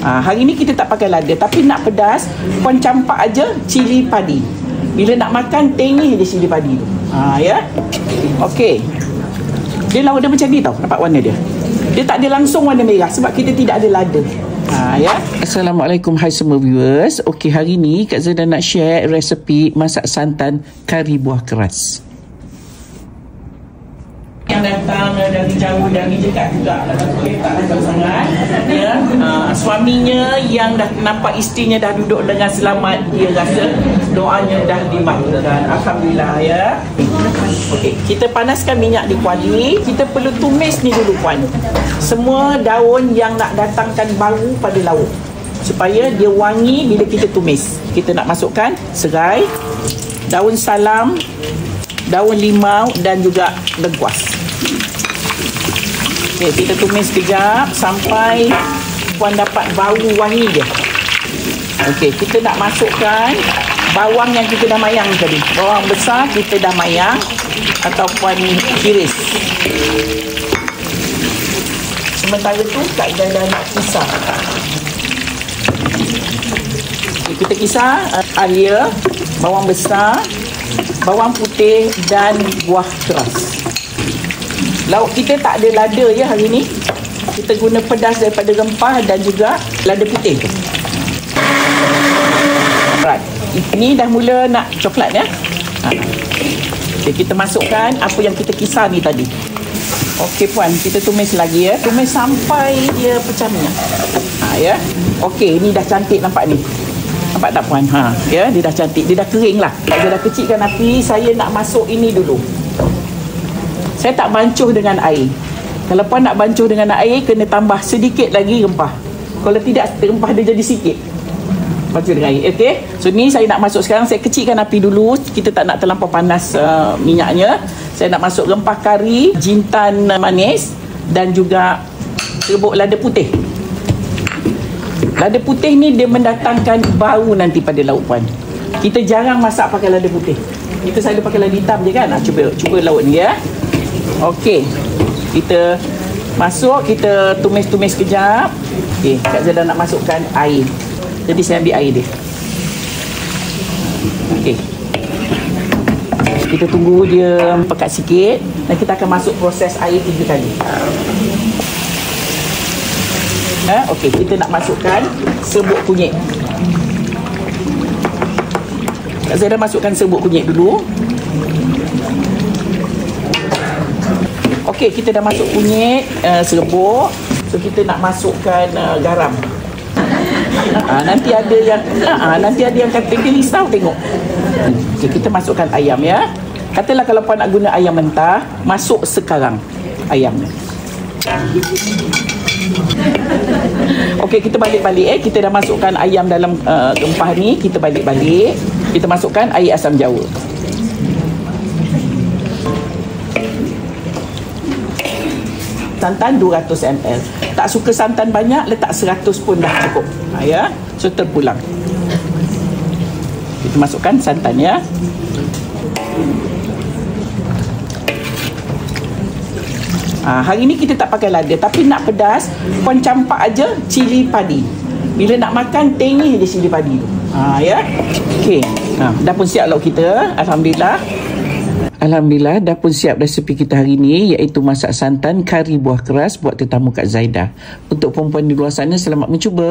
Hari ni kita tak pakai lada, tapi nak pedas, puan campak aja cili padi. Bila nak makan, tengih je cili padi tu. Ya. Okey. Dia lauk dia macam ni tau, nampak warna dia. Dia tak ada langsung warna merah sebab kita tidak ada lada. Ya. Assalamualaikum, hai semua viewers. Okey, hari ni Kak Zaida nak share resepi masak santan kari buah keras. Yang datang dari jauh, dari dekat juga, tak jauh sangat, ya. Suaminya yang dah nampak isterinya dah duduk dengan selamat, dia rasa doanya dah dimakbulkan. Alhamdulillah, ya. Okey, kita panaskan minyak di kuali. Kita perlu tumis ni dulu, puan, semua daun yang nak datangkan bau pada lauk supaya dia wangi bila kita tumis. Kita nak masukkan serai, daun salam, daun limau dan juga lengkuas. Okay, kita tumis sekejap sampai puan dapat bau wangi dia. Okey, kita nak masukkan bawang yang kita dah mayang tadi. Bawang besar kita dah mayang ataupun iris. Sementara tu Kak Zaida nak kisar. Okay, kita kisar alia, bawang besar, bawang putih dan buah keras. Lauk kita tak ada lada ya hari ni. Kita guna pedas daripada rempah dan juga lada putih tu. Right. Ini dah mula nak coklat ya. Okay, kita masukkan apa yang kita kisar ni tadi. Okey puan, kita tumis lagi ya. Tumis sampai dia pecah minyak. Ya. Okey, ini dah cantik nampak ni. Nampak tak puan? Ya, dia dah cantik. Dia dah kering lah. Saya dah kecilkan api. Saya nak masuk ini dulu. Saya tak bancuh dengan air. Kalau puan nak bancuh dengan air, kena tambah sedikit lagi rempah. Kalau tidak, rempah dia jadi sikit. Bancuh dengan air. Okey. So ni saya nak masuk sekarang. Saya kecilkan api dulu. Kita tak nak terlampau panas minyaknya. Saya nak masuk rempah kari, jintan manis dan juga serbuk lada putih. Lada putih ni dia mendatangkan bau nanti pada lauk puan. Kita jarang masak pakai lada putih. Kita selalu pakai lada hitam je kan. Cuba lauk ni ya. Okey, kita masuk, kita tumis-tumis kejap. Okey, Kak Zaida nak masukkan air. Jadi saya ambil air dia. Okey. Kita tunggu dia pekat sikit dan kita akan masuk proses air 3 kali. Okey, kita nak masukkan serbuk kunyit. Kak Zaida masukkan serbuk kunyit dulu. Okey, kita dah masuk kunyit, serbuk. So kita nak masukkan garam. Nanti ada yang kata dia risau tengok. Okay, kita masukkan ayam ya. Katalah kalau puan nak guna ayam mentah, masuk sekarang ayamnya. Okey, kita balik-balik kita dah masukkan ayam dalam rempah ni, kita balik-balik. Kita masukkan air asam jawa. Santan 200 ml. Tak suka santan banyak, letak 100 pun dah cukup. Ya. So terpulang. Kita masukkan santan ya. Hari ni kita tak pakai lada, tapi nak pedas, puan campak aja cili padi. Bila nak makan, tengih je cili padi tu. Ya. Okey. Dah pun siap lauk kita. Alhamdulillah, dah pun siap resepi kita hari ni, iaitu masak santan kari buah keras buat tetamu Kak Zaida. Untuk perempuan di luar sana, selamat mencuba.